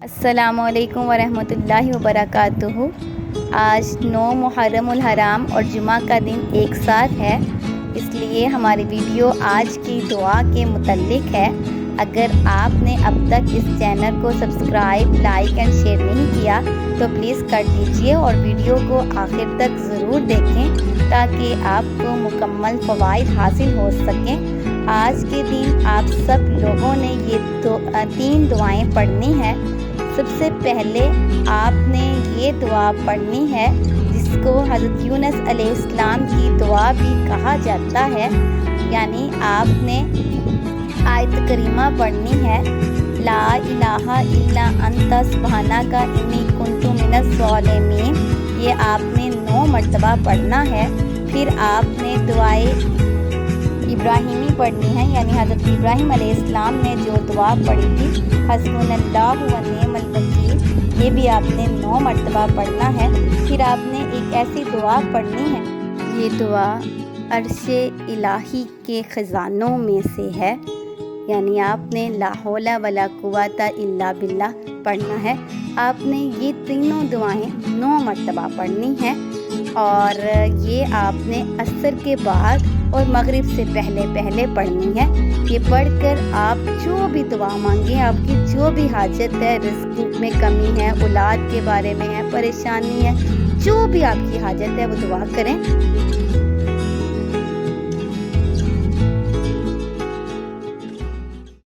السلام علیکم ورحمۃ اللہ وبرکاتہ۔ آج 9 محرم الحرام اور جمعہ کا دن ایک ساتھ ہے، اس لیے ہماری ویڈیو آج کی دعا کے متعلق ہے۔ اگر آپ نے اب تک اس چینل کو سبسکرائب، لائک اینڈ شیئر نہیں کیا تو پلیز کر دیجئے اور ویڈیو کو آخر تک ضرور دیکھیں تاکہ آپ کو مکمل فوائد حاصل ہو سکیں۔ آج کے دن آپ سب لوگوں نے یہ 3 دعائیں پڑھنی ہیں۔ سب سے پہلے آپ نے یہ دعا پڑھنی ہے جس کو حضرت یونس علیہ السلام کی دعا بھی کہا جاتا ہے، یعنی آپ نے آیت کریمہ پڑھنی ہے، لا الہ الا انت سبحانک انی کنت من الظالمین۔ یہ آپ نے 9 مرتبہ پڑھنا ہے۔ پھر آپ نے دعائے ابراہیمی پڑھنی ہے، یعنی حضرت ابراہیم علیہ السلام نے جو دعا پڑھی تھی، حسبنا اللہ و نعم الوکیل، یہ بھی آپ نے 9 مرتبہ پڑھنا ہے۔ پھر آپ نے ایک ایسی دعا پڑھنی ہے، یہ دعا عرش الہی کے خزانوں میں سے ہے، یعنی آپ نے لا حول ولا قوت الا باللہ پڑھنا ہے۔ آپ نے یہ تینوں دعائیں 9 مرتبہ پڑھنی ہیں اور یہ آپ نے عصر کے بعد اور مغرب سے پہلے پڑھنی ہے۔ یہ پڑھ کر آپ جو بھی دعا مانگیں، آپ کی جو بھی حاجت ہے، رزق میں کمی ہے، اولاد کے بارے میں ہے، پریشانی ہے، جو بھی آپ کی حاجت ہے وہ دعا کریں۔